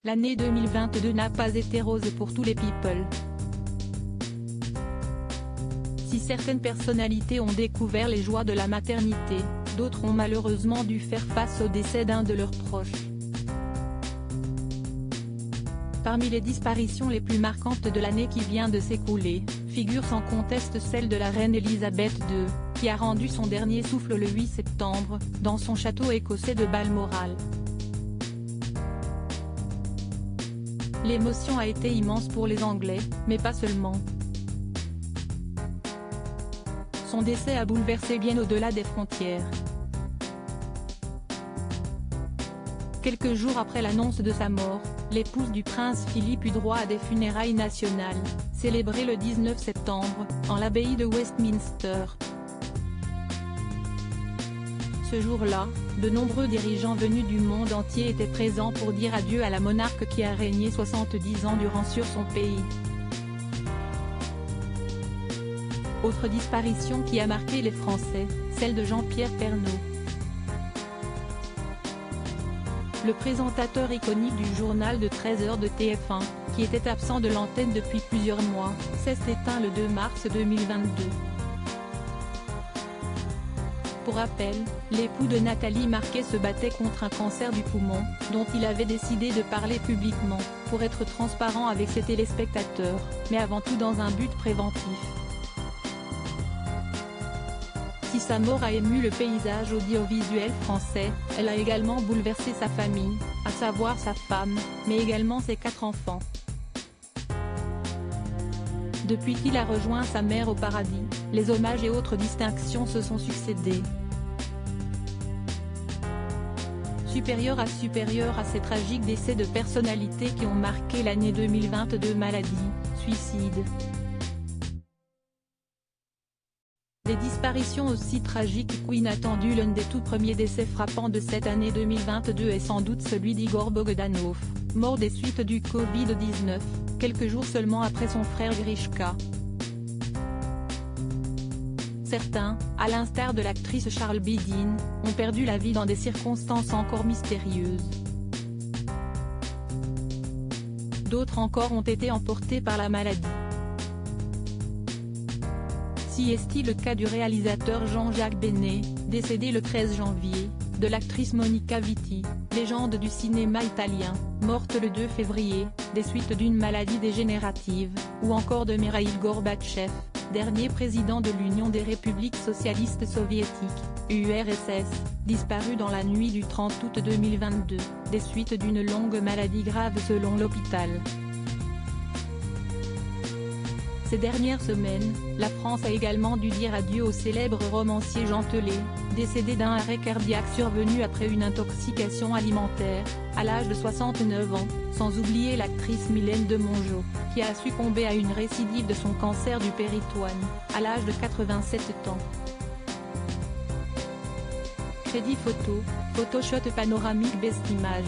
L'année 2022 n'a pas été rose pour tous les people. Si certaines personnalités ont découvert les joies de la maternité, d'autres ont malheureusement dû faire face au décès d'un de leurs proches. Parmi les disparitions les plus marquantes de l'année qui vient de s'écouler, figure sans conteste celle de la reine Elisabeth II, qui a rendu son dernier souffle le 8 septembre, dans son château écossais de Balmoral. L'émotion a été immense pour les Anglais, mais pas seulement. Son décès a bouleversé bien au-delà des frontières. Quelques jours après l'annonce de sa mort, l'épouse du prince Philippe eut droit à des funérailles nationales, célébrées le 19 septembre, en l'abbaye de Westminster. Ce jour-là, de nombreux dirigeants venus du monde entier étaient présents pour dire adieu à la monarque qui a régné 70 ans durant sur son pays. Autre disparition qui a marqué les Français, celle de Jean-Pierre Pernaut. Le présentateur iconique du journal de 13h de TF1, qui était absent de l'antenne depuis plusieurs mois, s'est éteint le 2 mars 2022. Pour rappel, l'époux de Nathalie Marquet se battait contre un cancer du poumon, dont il avait décidé de parler publiquement, pour être transparent avec ses téléspectateurs, mais avant tout dans un but préventif. Si sa mort a ému le paysage audiovisuel français, elle a également bouleversé sa famille, à savoir sa femme, mais également ses 4 enfants. Depuis qu'il a rejoint sa mère au paradis, les hommages et autres distinctions se sont succédés. Supérieur à ces tragiques décès de personnalités qui ont marqué l'année 2022, maladies, suicides. Des disparitions aussi tragiques qu'inattendues. L'un des tout premiers décès frappants de cette année 2022 est sans doute celui d'Igor Bogdanov, mort des suites du Covid-19, quelques jours seulement après son frère Grishka. Certains, à l'instar de l'actrice Charlbi Dean, ont perdu la vie dans des circonstances encore mystérieuses. D'autres encore ont été emportés par la maladie. Si est-il le cas du réalisateur Jean-Jacques Benet, décédé le 13 janvier, de l'actrice Monica Vitti, légende du cinéma italien, morte le 2 février, des suites d'une maladie dégénérative, ou encore de Mikhaïl Gorbatchev, dernier président de l'Union des républiques socialistes soviétiques, URSS, disparu dans la nuit du 30 août 2022, des suites d'une longue maladie grave selon l'hôpital. Ces dernières semaines, la France a également dû dire adieu au célèbre romancier Jean Telet, décédé d'un arrêt cardiaque survenu après une intoxication alimentaire, à l'âge de 69 ans, sans oublier l'actrice Mylène de Mongeau, qui a succombé à une récidive de son cancer du péritoine, à l'âge de 87 ans. Crédit photo, Photoshop panoramique Best Image.